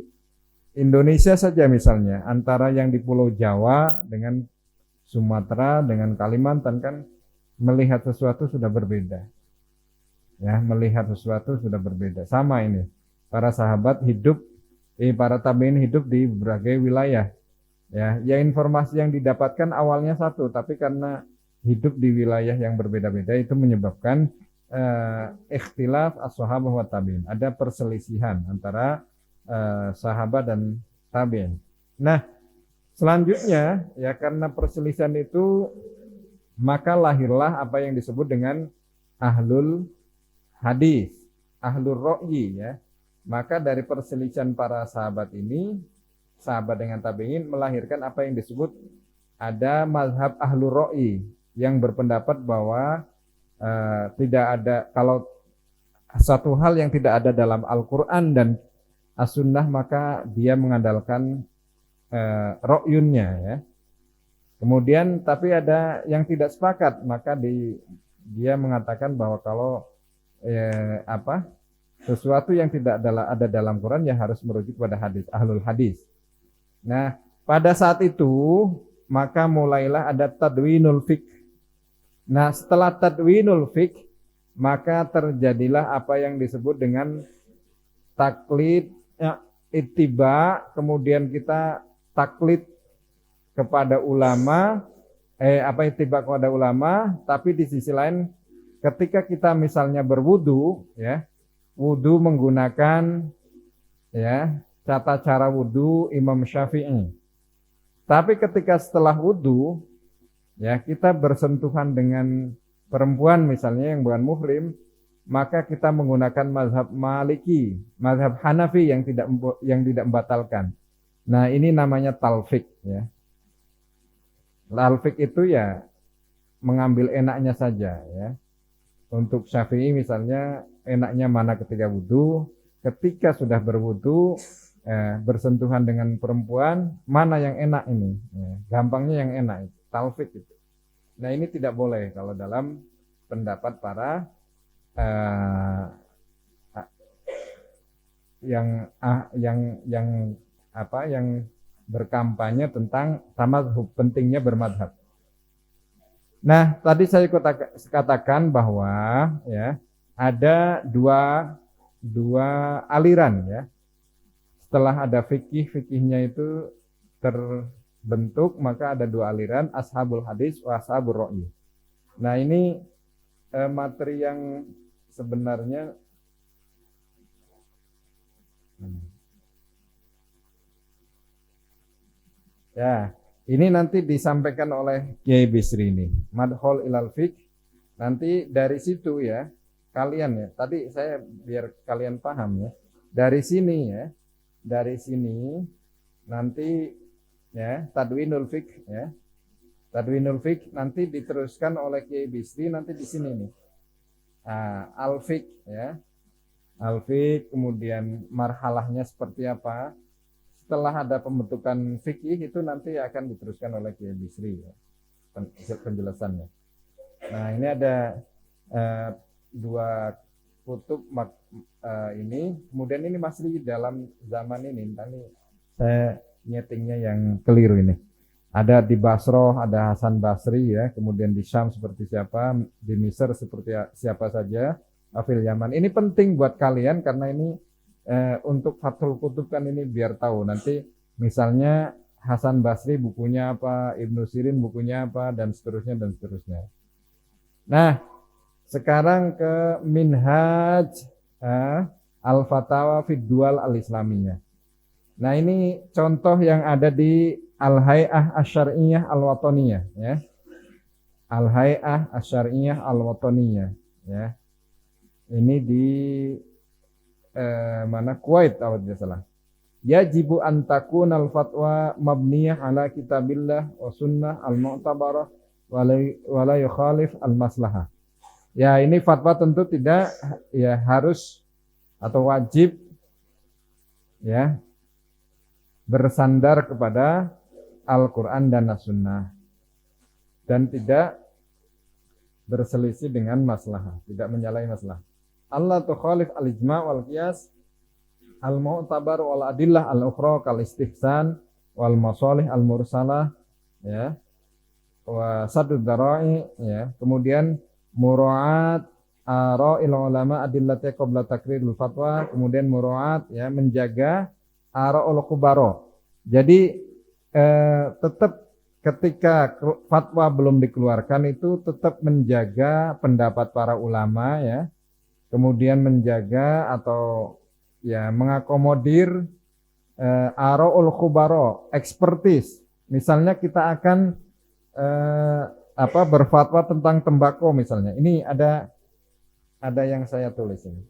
Indonesia saja misalnya, antara yang di Pulau Jawa dengan Sumatera dengan Kalimantan kan melihat sesuatu sudah berbeda. Ya, melihat sesuatu sudah berbeda. Sama ini. Para sahabat hidup para tabi'in hidup di berbagai wilayah. Ya informasi yang didapatkan awalnya satu, tapi karena hidup di wilayah yang berbeda-beda itu menyebabkan ikhtilaf as-sahabah wa tabi'in. Ada perselisihan antara sahabat dan tabi'in. Nah, selanjutnya ya karena perselisihan itu maka lahirlah apa yang disebut dengan ahlul hadis, ahlul ra'yi ya. Maka dari perselisihan para sahabat ini, sahabat dengan tabi'in melahirkan apa yang disebut ada mazhab ahlul ra'yi yang berpendapat bahwa tidak ada, kalau satu hal yang tidak ada dalam Al-Quran dan As-Sunnah maka dia mengandalkan ra'yunnya ya. Kemudian tapi ada yang tidak sepakat, maka dia mengatakan bahwa kalau sesuatu yang tidak ada dalam Quran ya harus merujuk pada hadis, ahlul hadis. Nah, pada saat itu maka mulailah ada tadwinul fiqh. Nah, setelah tadwinul fiqh maka terjadilah apa yang disebut dengan taklid ittiba, kemudian kita taklid kepada ulama, ittiba kepada ulama, tapi di sisi lain ketika kita misalnya berwudu ya, wudu menggunakan ya tata cara wudu Imam Syafi'i. Tapi ketika setelah wudu ya kita bersentuhan dengan perempuan misalnya yang bukan muhrim, maka kita menggunakan mazhab Maliki, mazhab Hanafi yang tidak membatalkan. Nah, ini namanya talfik ya. Talfik itu ya mengambil enaknya saja ya. Untuk Syafi'i misalnya enaknya mana ketika wudu, ketika sudah berwudu bersentuhan dengan perempuan, mana yang enak ini? Ya, gampangnya yang enak, talfik itu. Nah, ini tidak boleh kalau dalam pendapat para yang berkampanye tentang tamadhub, pentingnya bermadhab. Nah, tadi saya katakan bahwa ya ada dua aliran ya. Setelah ada fikihnya itu terbentuk, maka ada dua aliran, ashabul hadis wa ashabur ra'yi. Nah, ini materi yang sebenarnya ya, ini nanti disampaikan oleh Kiai Bisri ini, Madhol ilal Fiqh. Nanti dari situ ya, kalian ya, tadi saya biar kalian paham ya. Dari sini nanti ya, Tadwinul Fiqh ya. Tadwinul Fiqh nanti diteruskan oleh Kiai Bisri nanti di sini nih. Nah, Al-Fiqh ya. Al-Fiqh kemudian marhalahnya seperti apa? Setelah ada pembentukan fikih itu nanti akan diteruskan oleh Kiai Bisri ya, penjelasannya. Nah, ini ada dua kutub ini, kemudian ini masih dalam zaman ini. Tadi saya nyetingnya yang keliru ini. Ada di Basroh, ada Hasan Basri ya, kemudian di Syam seperti siapa, di Mesir seperti siapa saja, Afil Yaman. Ini penting buat kalian karena ini untuk Fathul Qutub kan ini biar tahu nanti misalnya Hasan Basri bukunya apa, Ibnu Sirin bukunya apa, dan seterusnya dan seterusnya. Nah, sekarang ke Minhaj Al-Fatawa fid Dual Al-Islamiyah. Nah, ini contoh yang ada di Al-Hay'ah Asy-Syar'iyyah Al-Wataniyah ya. Al-Hay'ah Asy-Syar'iyyah Al-Wataniyah ya. Ini di mana Kuwait kalau tidak salah. Yajibu an takunal fatwa mabniyah ala kitabillah wa sunnah al-mu'tabarah wa la yukhalif al-maslahah. Ya, ini fatwa tentu tidak ya harus atau wajib ya bersandar kepada Al-Qur'an dan As-Sunnah. dan tidak berselisih dengan maslahah, tidak menyalahi maslahah. Allah tukhalif al-ijma' wal qiyas al-mu'tabar wal adillah al-ukhra kal istihsan wal masalih al-mursalah, ya, wa saddud dzara'i, ya. Kemudian mura'at ara'il ulama adillati qabla takrirul fatwa, kemudian mura'at, ya, menjaga ara'ul khubara. Jadi tetap ketika fatwa belum dikeluarkan itu tetap menjaga pendapat para ulama, ya. Kemudian menjaga atau, ya, mengakomodir ara'ul khubara, expertise. Misalnya kita akan berfatwa tentang tembakau misalnya. Ini ada yang saya tulis ini.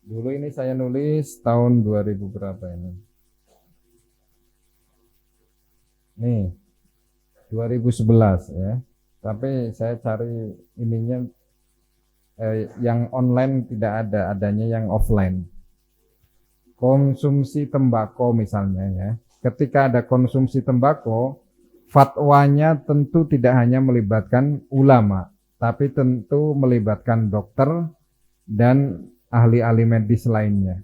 Dulu ini saya nulis tahun 2000 berapa ini? Nih, 2011, ya. Tapi saya cari ininya yang online tidak ada, adanya yang offline. Konsumsi tembakau misalnya, ya. Ketika ada konsumsi tembakau, fatwanya tentu tidak hanya melibatkan ulama, tapi tentu melibatkan dokter dan ahli-ahli medis lainnya.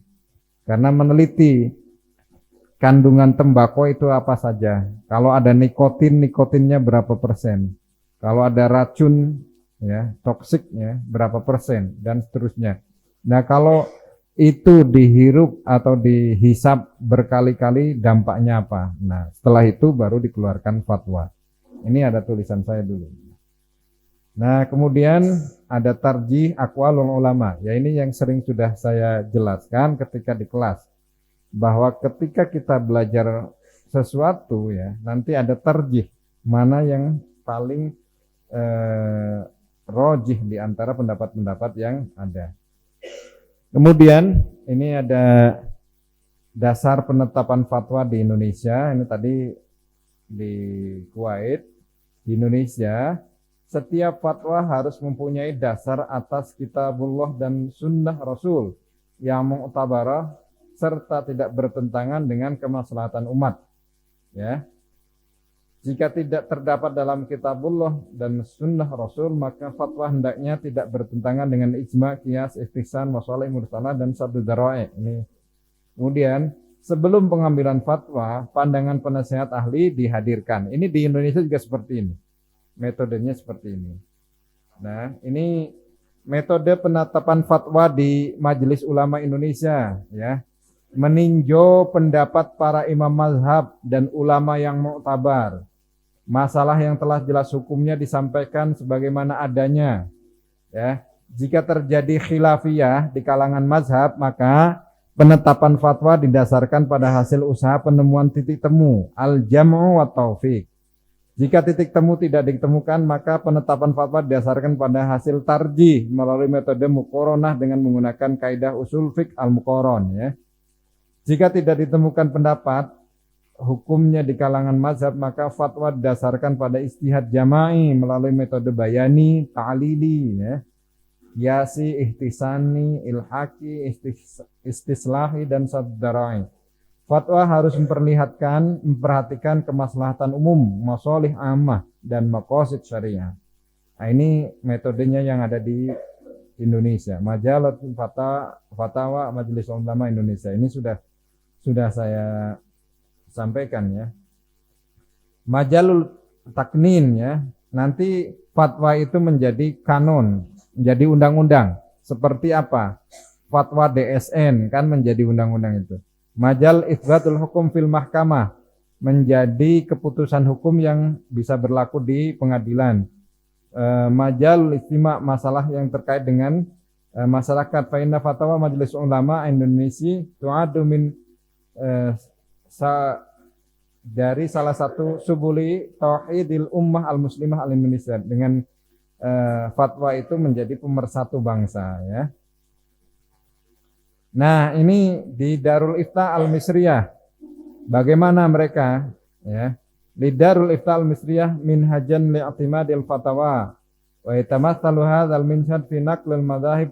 Karena meneliti kandungan tembakau itu apa saja. Kalau ada nikotin, nikotinnya berapa persen. Kalau ada racun, ya, toksiknya berapa persen, dan seterusnya. Nah, kalau itu dihirup atau dihisap berkali-kali dampaknya apa. Nah, setelah itu baru dikeluarkan fatwa. Ini ada tulisan saya dulu. Nah, kemudian ada tarjih aqwalul ulama. Ya, ini yang sering sudah saya jelaskan ketika di kelas. Bahwa ketika kita belajar sesuatu, ya, nanti ada tarjih. Mana yang paling rojih di antara pendapat-pendapat yang ada. Kemudian ini ada dasar penetapan fatwa di Indonesia. Ini tadi di Kuwait. Di Indonesia, setiap fatwa harus mempunyai dasar atas kitabullah dan sunnah Rasul yang mu'tabarah serta tidak bertentangan dengan kemaslahatan umat. Ya. Jika tidak terdapat dalam kitabullah dan sunnah Rasul, maka fatwa hendaknya tidak bertentangan dengan ijma, qiyas, ihtisan, masalih mursalah, dan saddud dzara'i. Ini. Kemudian, sebelum pengambilan fatwa, pandangan penasehat ahli dihadirkan. Ini di Indonesia juga seperti ini. Metodenya seperti ini. Nah, ini metode penetapan fatwa di Majelis Ulama Indonesia, ya. Meninjau pendapat para imam mazhab dan ulama yang mu'tabar. Masalah yang telah jelas hukumnya disampaikan sebagaimana adanya, ya. Jika terjadi khilafiyah di kalangan mazhab, maka penetapan fatwa didasarkan pada hasil usaha penemuan titik temu, al-jam'u wa taufiq. Jika titik temu tidak ditemukan, maka penetapan fatwa didasarkan pada hasil tarjih melalui metode muqaranah dengan menggunakan kaidah usul fiqh al-muqaran, ya. Jika tidak ditemukan pendapat hukumnya di kalangan mazhab, maka fatwa didasarkan pada istihad jama'i melalui metode bayani, ta'lili, ya, qiyasi, ihtisani, ilhaqi, istislahi, dan saddud dzara'i. Fatwa harus memperhatikan kemaslahatan umum, masalih ammah, dan maqasid syariah. Nah, ini metodenya yang ada di Indonesia. Majalah Fatawa Majelis Ulama Indonesia. Ini sudah saya sampaikan, ya. Majalul taknin, ya. Nanti fatwa itu menjadi kanon, menjadi undang-undang. Seperti apa? Fatwa DSN kan menjadi undang-undang itu. Majal itsbatul hukum fil mahkamah, menjadi keputusan hukum yang bisa berlaku di pengadilan. Majal istima, masalah yang terkait dengan masyarakat. Fa inna fatwa Majelis Ulama Indonesia tu'adu min dari salah satu subuli tauhidil ummah al-muslimah al-Indonesia. Dengan fatwa itu menjadi pemersatu bangsa, ya. Nah, ini di Darul Ifta Al-Misriyah. Bagaimana mereka, ya? Di Darul Ifta Al-Misriyah minhajan li'timadil fatawa wa yatamatsalu hadzal minhaj fi naqlil madzahib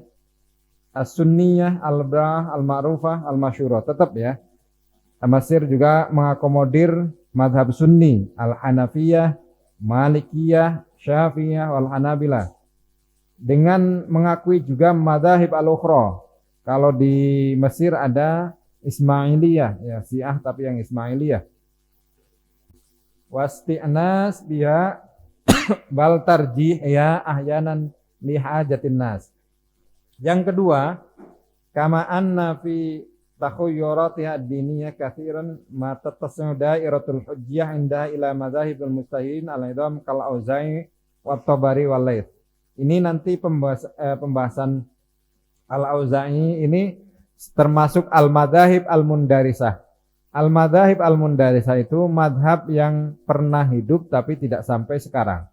as-sunniyah, al-brah, al-ma'rufah, al-masyurah. Tetap ya. Mesir juga mengakomodir madhab sunni, al-hanafiyah, malikiyah, syafi'iyah, wal-hanabilah. Dengan mengakui juga madhab al-ukhra. Kalau di Mesir ada Ismailiyah, ya Syiah tapi yang Ismailiyah. Wasti'nas biha bal tarjih ya ahyanan li hajatin nas. Yang kedua, kama anna fi takhayyuratiha ad-diniyah katsiran ma tattasi'u dairatul hujjah inda ila madzahibil mustahilin al-idham kal Auza'i wa Tabari wal Laits. Ini nanti pembahasan al-Auza'i ini termasuk al-madzahib al-mundarisah. Al-madzahib al-mundarisah itu madhab yang pernah hidup tapi tidak sampai sekarang.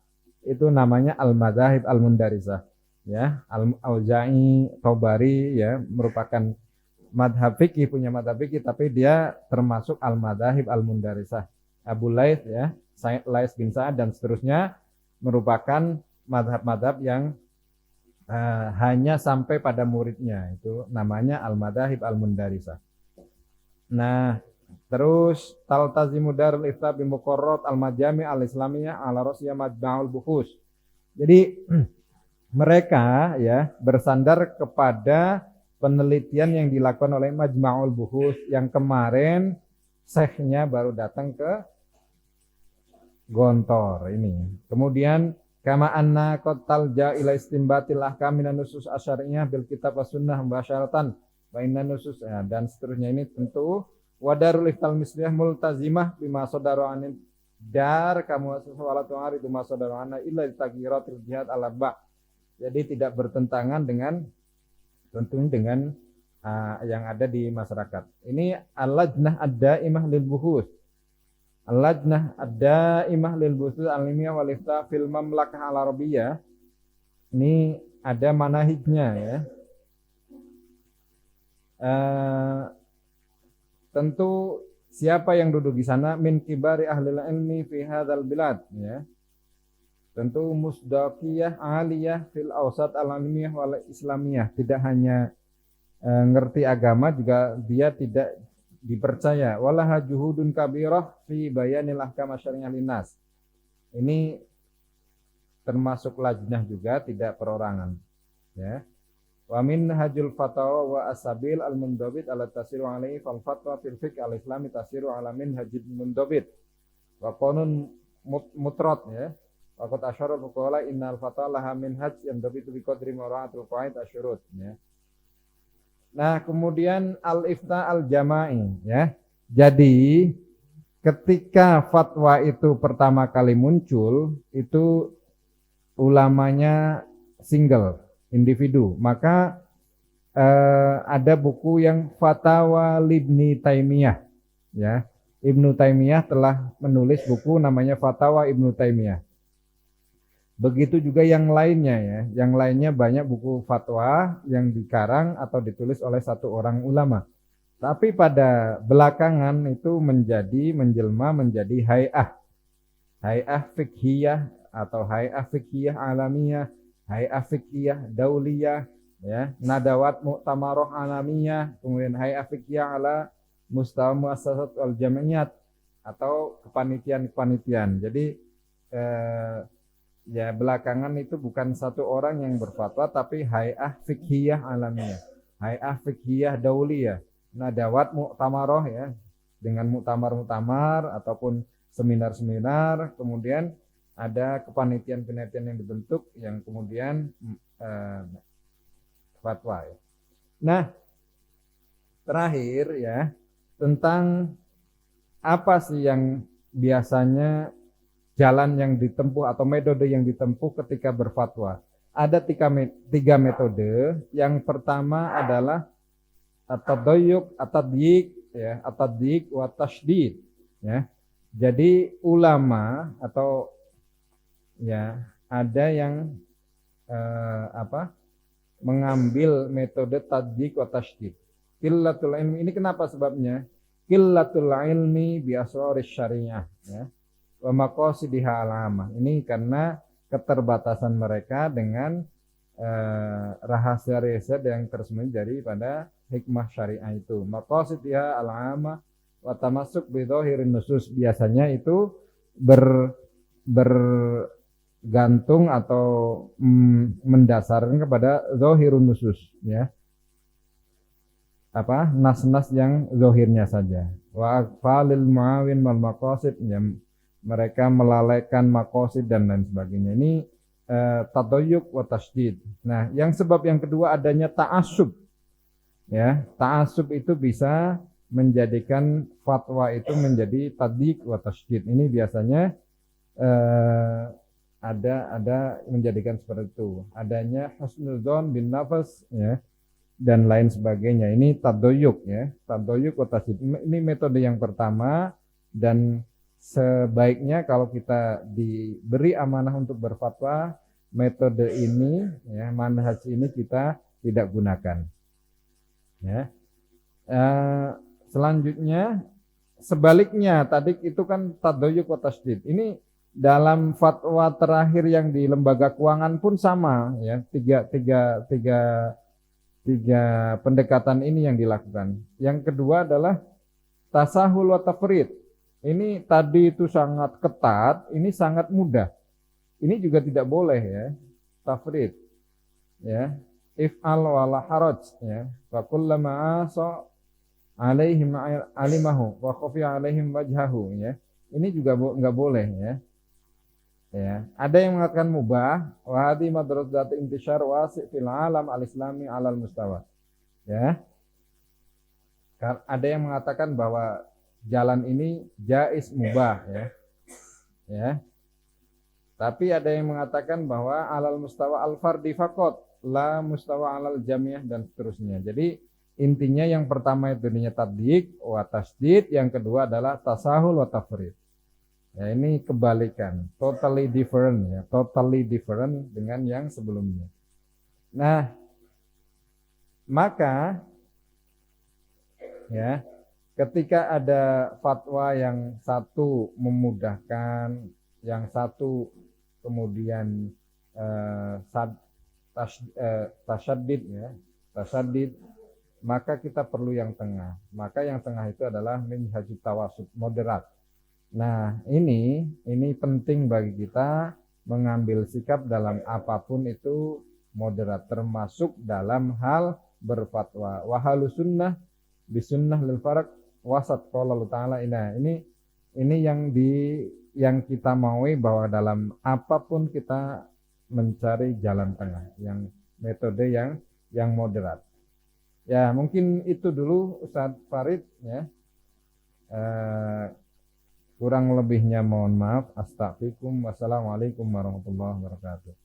Itu namanya al-madzahib al-mundarisah. Ya, al-Auza'i, Tabari ya merupakan madhab fikih, punya madhab fikih, tapi dia termasuk al-madzahib al-mundarisah. Abu Laits ya, Laits bin Sa'ad dan seterusnya merupakan madhab-madhab yang hanya sampai pada muridnya. Itu namanya al-madzahib al-mundarisah. Nah, terus taltazimu darul ifta bi muqarrat al-majami' al-islamiyah ala rasiyah majma'ul buhus. Jadi mereka ya bersandar kepada penelitian yang dilakukan oleh Majma'ul Buhus yang kemarin syekhnya baru datang ke Gontor ini. Kemudian kama anna qad talja ila istinbatil ahkam minan nusus asyariyah bil kitab was sunnah mubasyaratan wa inna nusus ya, dan seterusnya ini tentu wadarul iftal misliyah multazimah bima sadaru anid dar kamu salatu hari bima sadaru anna illa taghyiratil jihad al-arba'. Jadi tidak bertentangan dengan tentunya dengan yang ada di masyarakat. Ini al-lajnah ad-daimah lil buhus. Al-lajnah ad-daimah lil buhus al-ilmiyah wal ifta fil mamlakah al-arabiyyah. Ini ada manahijnya ya. Tentu siapa yang duduk di sana min kibari ahli ilmi fi hadzal bilad ya. Tentu musdaqiyah aliyah fil awsat al-ilmiyah wal islamiyah, tidak hanya ngerti agama, juga dia tidak dipercaya. Walaha juhudun kabirah fi bayanil ahkam syar'iyyah linnas. Ini termasuk lajnah juga, tidak perorangan ya. Wa min hajul fatawa wa asabil al-mundabit ala tasiru alaihi fal fatwa fil fiqh al-islami tasiru ala min hajid mundabit wa qanun mutrat ya. Waqat asyarul fuqaha innal fatwa laha minhaj yang dabitu bi qadri mura'atul qaid asyurut ya. Nah, kemudian al-ifta al-jama'i ya. Jadi ketika fatwa itu pertama kali muncul, itu ulamanya single, individu. Maka ada buku yang Fatawa Ibnu Taimiyah ya. Ibnu Taimiyah telah menulis buku namanya Fatawa Ibnu Taimiyah. Begitu juga yang lainnya ya. Yang lainnya banyak buku fatwa yang dikarang atau ditulis oleh satu orang ulama. Tapi pada belakangan itu menjelma menjadi hay'ah. Hay'ah fiqhiyah atau hay'ah fiqhiyah alamiyah, hay'ah fiqhiyah dauliyah, ya, nadawat mu'tamarah alamiyah, kemudian hay'ah fiqhiyah ala mustawa muassasat wal jamiyat atau kepanitiaan-kepanitiaan. Jadi ya belakangan itu bukan satu orang yang berfatwa, tapi hay'ah fiqhiyah alamiyah, hay'ah fiqhiyah dauliyah, nadawat mu'tamarah ya, dengan muktamar-muktamar ataupun seminar-seminar, kemudian ada kepanitiaan-kepanitiaan yang dibentuk yang kemudian fatwa ya. Nah, terakhir ya, tentang apa sih yang biasanya jalan yang ditempuh atau metode yang ditempuh ketika berfatwa. Ada tiga metode. Yang pertama adalah at-tadayyuq, at-tadyiq ya, at-tadyiq wa tasydid ya. Jadi ulama atau ya ada yang mengambil metode tadyiq wa tasydid. Qillatul ilmi, ini kenapa sebabnya? Qillatul ilmi bi asraris syariah ya. Wa maqasidiha al-amah. Ini karena keterbatasan mereka dengan rahasia yang tersembunyi daripada hikmah syariah itu. Maqasidnya al-'amah wa tamassuk bi dhahirin nusus, biasanya itu bergantung atau mendasarkan kepada zahirun nusus, ya. Nas-nas yang zahirnya saja. Wa aqfalil muawin wal maqasid, ya, mereka melalaikan maqasid dan lain sebagainya. Ini tadayyuq wa tasydid. Nah, yang sebab yang kedua adanya ta'assub. Ya, ta'assub itu bisa menjadikan fatwa itu menjadi tadyiq wa tasydid. Ini biasanya ada menjadikan seperti itu. Adanya husnudzon bin nafas, ya, dan lain sebagainya. Ini tadayyuq, ya. Tadayyuq wa tasydid. Ini metode yang pertama, dan sebaiknya kalau kita diberi amanah untuk berfatwa, metode ini, ya, manhaj ini kita tidak gunakan. Ya. Selanjutnya, sebaliknya tadi itu kan tadayyuq wa tasydid. Ini dalam fatwa terakhir yang di lembaga keuangan pun sama, ya. Tiga pendekatan ini yang dilakukan. Yang kedua adalah tasahul wa tafrid. Ini tadi itu sangat ketat, ini sangat mudah. Ini juga tidak boleh, ya. Tafrid, ya. If'al wala haraj, ya. Fa kullama asa alaihim alimahu wa khafiya alaihim wajhahu, ya. Ini juga enggak boleh, ya. Ya, ada yang mengatakan mubah, wa hadhi madrasatu intishar wasi' fil alam al-islami 'alal mustawa. Ya. Ada yang mengatakan bahwa jalan ini jaiz mubah, ya. Ya. Tapi ada yang mengatakan bahwa alal mustawa al-fardi faqat, la mustawa alal jamiah, dan seterusnya. Jadi intinya yang pertama itu ininya tadyiq wa tasydid, yang kedua adalah tasahul wa tafrid. Ya, ini kebalikan, totally different, ya, totally different dengan yang sebelumnya. Nah, maka, ya, ketika ada fatwa yang satu memudahkan, yang satu kemudian tasyadid, ya, tasyadid, maka kita perlu yang tengah. Maka yang tengah itu adalah minhajut tawasud, moderat. Nah, ini penting bagi kita mengambil sikap dalam apapun itu moderat, termasuk dalam hal berfatwa. Wa halus sunnah bisunnah lil farq wasat, qala Allah Ta'ala. Ini yang kita maui, bahwa dalam apapun kita mencari jalan tengah, yang metode yang moderat. Ya, mungkin itu dulu Ustadz Farid, ya. Kurang lebihnya mohon maaf. Astaghfirullahaladzim. Wassalamualaikum warahmatullahi wabarakatuh.